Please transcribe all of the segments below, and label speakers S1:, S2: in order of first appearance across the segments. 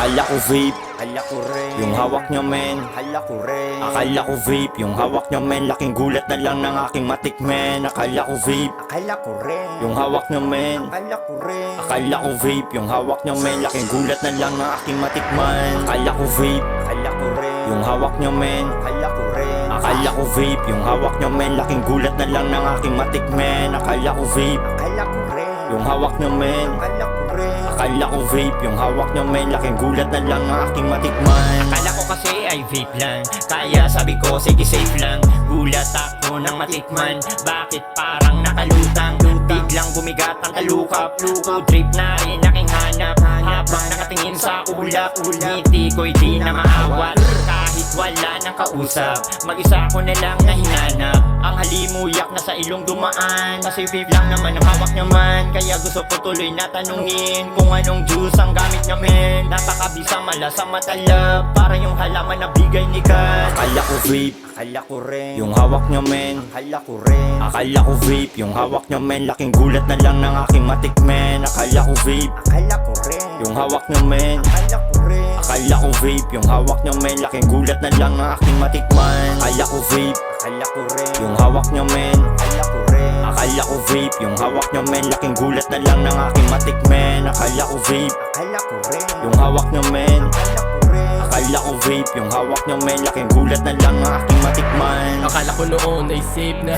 S1: Akala ko vape,
S2: Akala ko rin,
S1: yung hawak nyo men.
S2: akala ko rin,
S1: Akala ko vape, yung hawak nyo men. Laking gulat na lang ng aking matikmen. Akala ko vape,
S2: akala ko rin,
S1: yung hawak nyo men.
S2: akala ko rin,
S1: Akala ko vape, yung hawak nyo men. Laking gulat na lang ng aking matikman. Akala ko vape,
S2: akala ko rin,
S1: yung hawak nyo men.
S2: akala ko rin,
S1: Akala ko vape, yung hawak nyo men. Laking gulat na lang ng aking matikmen. Akala ko vape,
S2: akala ko rin,
S1: yung hawak nyo men.
S2: akala ko rin,
S1: Akala ko vape, yung hawak nyo men. Laking gulat na lang ng aking matikman.
S3: Akala ko kasi ay vape lang, kaya sabi ko sige safe lang. Gulat ako nang matikman, bakit parang nakalutang. Biglang bumigat ang talukap, luko trip na rin aking hanap. Habang nakatingin sa ulap, ngiti ko'y di na maawat. Kahit wala nang kausap, mag-isa ko na lang na hinanap. Ang halimuyak na sa ilong dumaan, kasi vape lang naman ang hawak naman. Kaya gusto ko tuloy na tanungin kung anong juice ang gamit namin. Napakabisa malasa matalab, para yung halaman na bigay ni God.
S1: Akala ko vape,
S2: akala ko rin,
S1: yung hawak nyo men.
S2: akala ko rin,
S1: Akala ko vape, yung hawak nyo men. Laking gulat na lang ng aking matikmen. Akala ko vape,
S2: akala ko rin,
S1: yung hawak nyo men.
S2: akala ko rin,
S1: Akala ko vape, yung hawak nyo men. Laking gulat na lang ng aking matikman. Akala ko vape,
S2: akala ko rin,
S1: yung hawak nyo men.
S2: akala ko rin,
S1: Akala ko vape, yung hawak nyo men. Laking gulat na lang ng aking matikmen. Akala ko vape,
S2: akala ko rin,
S1: yung hawak nyo men.
S2: akala ko rin,
S1: Akala ko vape, yung hawak nyo men. Laking gulat na lang ng aking matikman.
S4: Akala ko noon ay safe na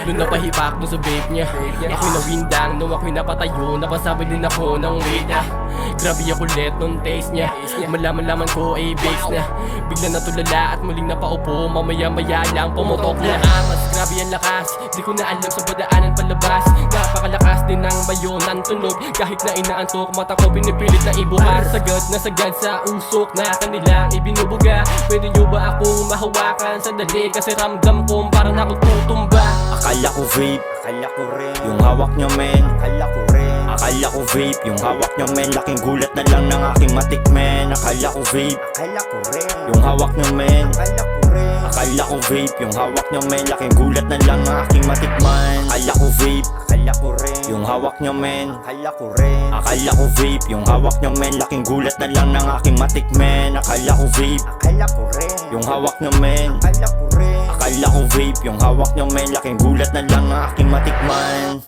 S4: Doon napahibak dun sa vape niya Ako'y nawindang, nung ako'y napatayo Napasabi din ako ng weight niya Grabe ang kulit nung taste niya Malaman-laman ko ay bakes na Bigla natulala at muling napaupo Mamaya-maya lang pumutok na Mas grabe ang lakas, di ko na alam sa badaanan palabas Napakalakas din ng mayo ng tunog Kahit na inaantok, mata ko pinipilit na ibuhar Sagad na sagad sa usok na kanilang ibinubuga Pwede nyo ba akong mahawakan sandali kasi ramdam ko parang ako tutumba.
S1: Akala ko vape,
S2: akala ko rin,
S1: yung hawak nyo men.
S2: akala ko rin,
S1: Akala ko vape, yung hawak nyo men. Laking gulat na lang ng aking matikmen. Akala ko vape,
S2: akala ko rin,
S1: yung hawak nyo men.
S2: akala ko rin,
S1: Akala ko vape, yung hawak nyo men. Laking gulat na lang ng aking matikman. Akala ko vape,
S2: akala ko rin,
S1: yung hawak nyo men.
S2: akala ko rin,
S1: Akala ko vape, yung hawak nyo men. Laking gulat na lang ng aking matikmen. Akala ko vape,
S2: akala ko rin,
S1: yung hawak nyo men.
S2: akala ko rin,
S1: Akala ko vape, yung hawak nyo men. Laking gulat na lang ng aking matikman.